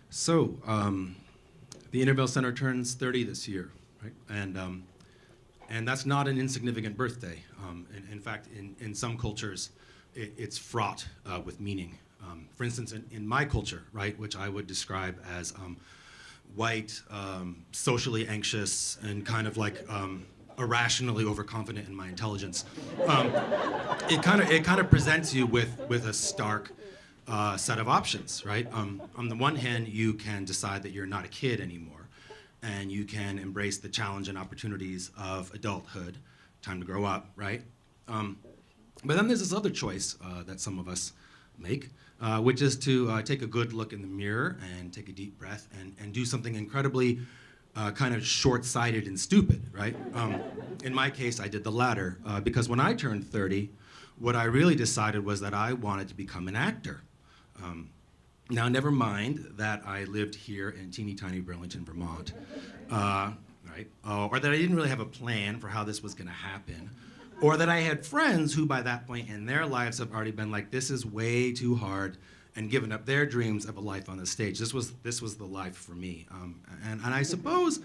So, the Intervale Center turns 30 this year, right? And that's not an insignificant birthday. In fact, in some cultures, it's fraught with meaning. For instance, in my culture, right, which I would describe as white, socially anxious, and kind of like irrationally overconfident in my intelligence, it kind of presents you with a stark set of options, right? On the one hand, you can decide that you're not a kid anymore, and you can embrace the challenge and opportunities of adulthood, time to grow up, right? But then there's this other choice that some of us make, which is to take a good look in the mirror and take a deep breath and do something incredibly kind of short-sighted and stupid, right? In my case, I did the latter, because when I turned 30, what I really decided was that I wanted to become an actor. Now, never mind that I lived here in teeny tiny Burlington, Vermont, right? Or that I didn't really have a plan for how this was gonna happen, or that I had friends who by that point in their lives have already been like, this is way too hard, and given up their dreams of a life on the stage. This was the life for me. And I suppose,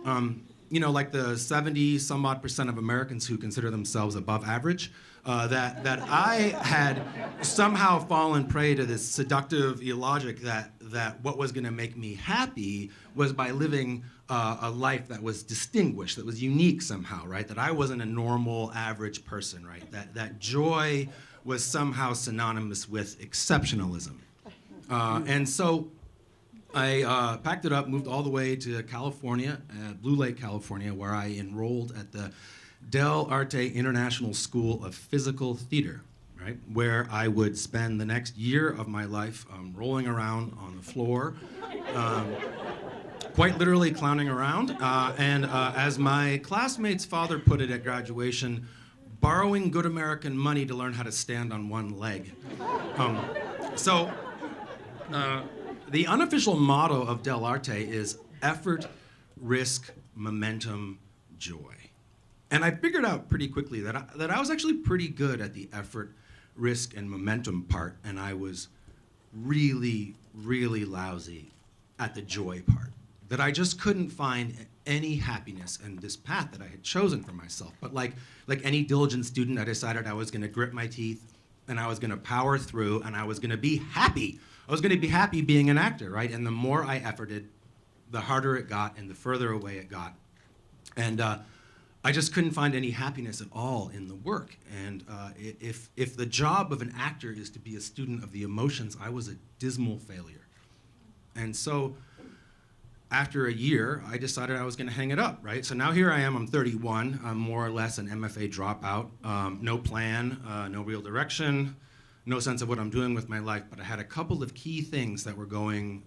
you know, like the 70-some-odd% of Americans who consider themselves above average, that I had somehow fallen prey to this seductive logic that what was gonna make me happy was by living a life that was distinguished, that was unique somehow, right? That I wasn't a normal, average person, right? That joy was somehow synonymous with exceptionalism. And so I packed it up, moved all the way to California, Blue Lake, California, where I enrolled at the Del Arte International School of Physical Theater, right? Where I would spend the next year of my life rolling around on the floor, quite literally clowning around, and as my classmate's father put it at graduation, borrowing good American money to learn how to stand on one leg. The unofficial motto of Del Arte is effort, risk, momentum, joy. And I figured out pretty quickly that I was actually pretty good at the effort, risk, and momentum part, and I was really, really lousy at the joy part. That I just couldn't find any happiness in this path that I had chosen for myself. But like any diligent student, I decided I was gonna grit my teeth, and I was gonna power through, and I was gonna be happy. I was gonna be happy being an actor, right? And the more I efforted, the harder it got and the further away it got. And I just couldn't find any happiness at all in the work. And if the job of an actor is to be a student of the emotions, I was a dismal failure. And so after a year, I decided I was gonna hang it up, right? So now here I am, I'm 31, I'm more or less an MFA dropout, no plan, no real direction, no sense of what I'm doing with my life, but I had a couple of key things that were going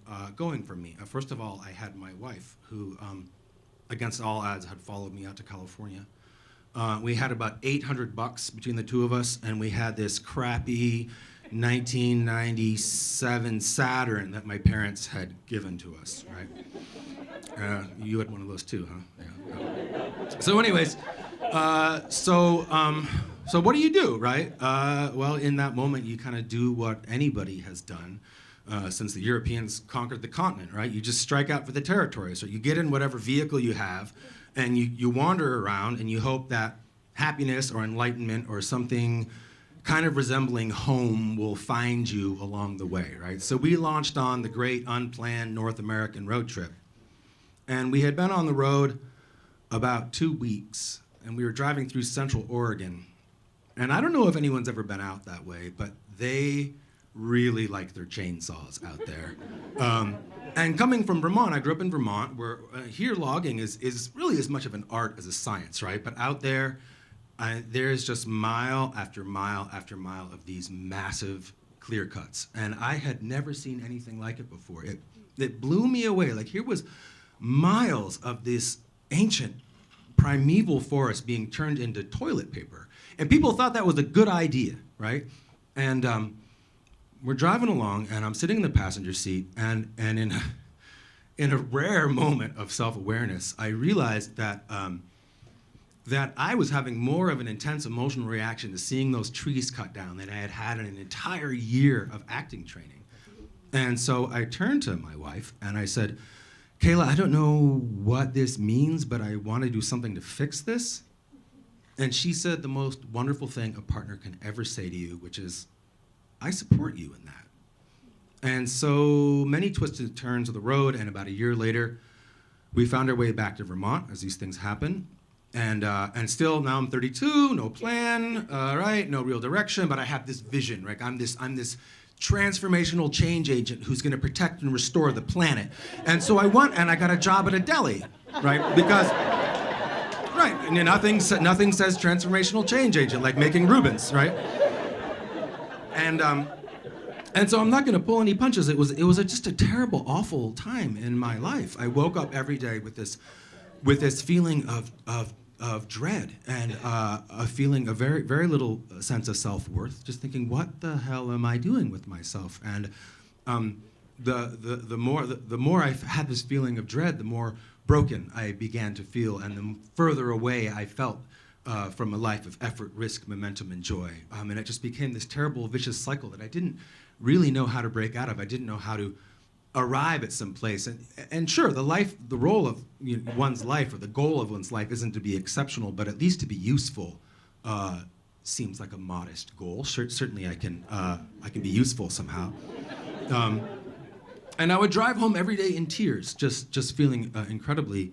for me. First of all, I had my wife, who, against all odds, had followed me out to California. We had about $800 between the two of us, and we had this crappy 1997 Saturn that my parents had given to us, right? You had one of those too, huh? Yeah. So anyways, so what do, right? Well, in that moment, you kind of do what anybody has done since the Europeans conquered the continent, right? You just strike out for the territory. So you get in whatever vehicle you have, and you wander around, and you hope that happiness or enlightenment or something kind of resembling home will find you along the way, right? So we launched on the great unplanned North American road trip. And we had been on the road about 2 weeks, and we were driving through Central Oregon. And I don't know if anyone's ever been out that way, but they really like their chainsaws out there. And coming from Vermont, I grew up in Vermont, where here logging is really as much of an art as a science, right? But out there, there's just mile after mile after mile of these massive clear cuts. And I had never seen anything like it before. It blew me away. Like, here was miles of this ancient primeval forest being turned into toilet paper. And people thought that was a good idea, right? And we're driving along, and I'm sitting in the passenger seat, and in a rare moment of self-awareness, I realized that I was having more of an intense emotional reaction to seeing those trees cut down than I had had in an entire year of acting training. And so I turned to my wife and I said, Kayla, I don't know what this means, but I want to do something to fix this. And she said the most wonderful thing a partner can ever say to you, which is, I support you in that. And so many twisted turns of the road, and about a year later, we found our way back to Vermont, as these things happen. And still, now I'm 32, no plan, right, no real direction, but I have this vision, right? I'm this transformational change agent who's gonna protect and restore the planet. And so I got a job at a deli, right? Because, right, and nothing says transformational change agent like making Reubens, right? And so I'm not going to pull any punches. It was just a terrible, awful time in my life. I woke up every day with this feeling of dread and a feeling of very, very little sense of self-worth. Just thinking, what the hell am I doing with myself? And the more I had this feeling of dread, the more broken I began to feel, and the further away I felt from a life of effort, risk, momentum, and joy. And it just became this terrible, vicious cycle that I didn't really know how to break out of. I didn't know how to arrive at some place. And sure, the role of one's life, or the goal of one's life, isn't to be exceptional, but at least to be useful seems like a modest goal. Certainly I can be useful somehow. And I would drive home every day in tears, just feeling incredibly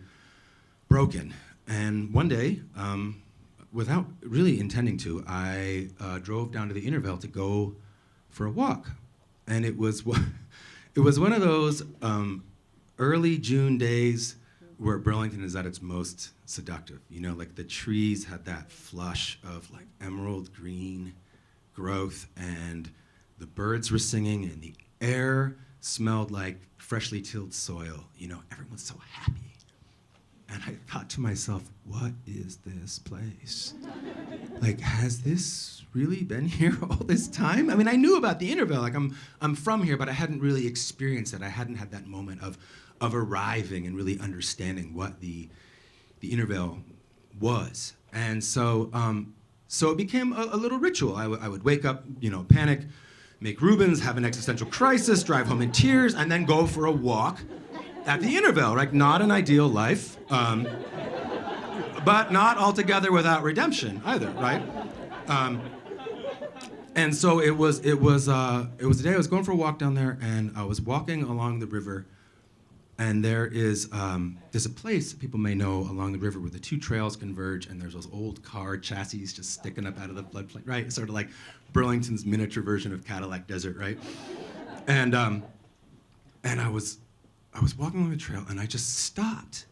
broken. And one day, without really intending to, I drove down to the Intervale to go for a walk. And it was one of those early June days where Burlington is at its most seductive. Like the trees had that flush of like emerald green growth, and the birds were singing, and the air smelled like freshly tilled soil. Everyone's so happy. And I thought to myself, what is this place? Like, has this really been here all this time? I mean, I knew about the Intervale. Like, I'm from here, but I hadn't really experienced it. I hadn't had that moment of arriving and really understanding what the Intervale was. And so it became a little ritual. I would wake up, panic, make Reubens, have an existential crisis, drive home in tears, and then go for a walk at the Intervale, right? Not an ideal life, but not altogether without redemption either, right? And so it was a day I was going for a walk down there, and I was walking along the river, and there's a place that people may know along the river where the two trails converge, and there's those old car chassis just sticking up out of the floodplain, right? Sort of like Burlington's miniature version of Cadillac Desert, right? And I was walking along the trail, and I just stopped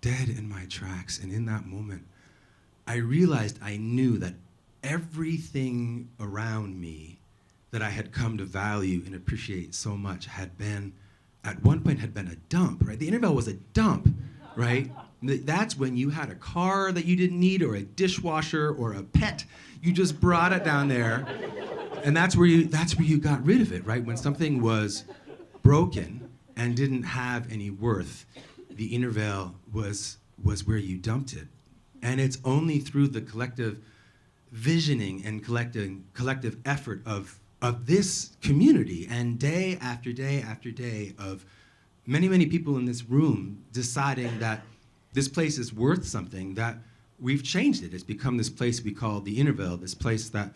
dead in my tracks. And in that moment, I realized I knew that everything around me that I had come to value and appreciate so much at one point had been a dump, right? The Intervale was a dump, right? That's when you had a car that you didn't need, or a dishwasher, or a pet. You just brought it down there, and that's where you got rid of it, right? When something was broken and didn't have any worth, the Intervale was where you dumped it. And it's only through the collective visioning and collective effort of this community, and day after day after day of many, many people in this room deciding that this place is worth something, that we've changed it. It's become this place we call the Intervale, this place that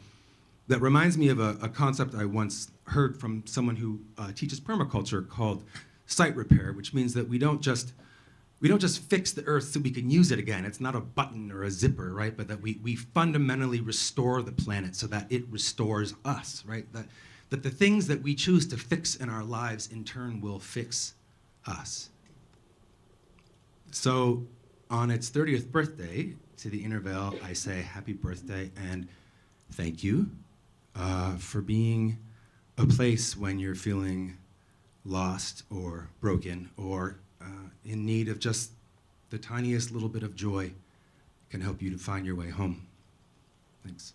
reminds me of a concept I once heard from someone who teaches permaculture called site repair, which means that we don't just fix the earth so we can use it again. It's not a button or a zipper, right? But that we fundamentally restore the planet so that it restores us, right? That the things that we choose to fix in our lives in turn will fix us. So on its 30th birthday to the Intervale, I say happy birthday and thank you for being a place when you're feeling lost or broken or in need of just the tiniest little bit of joy can help you to find your way home. Thanks.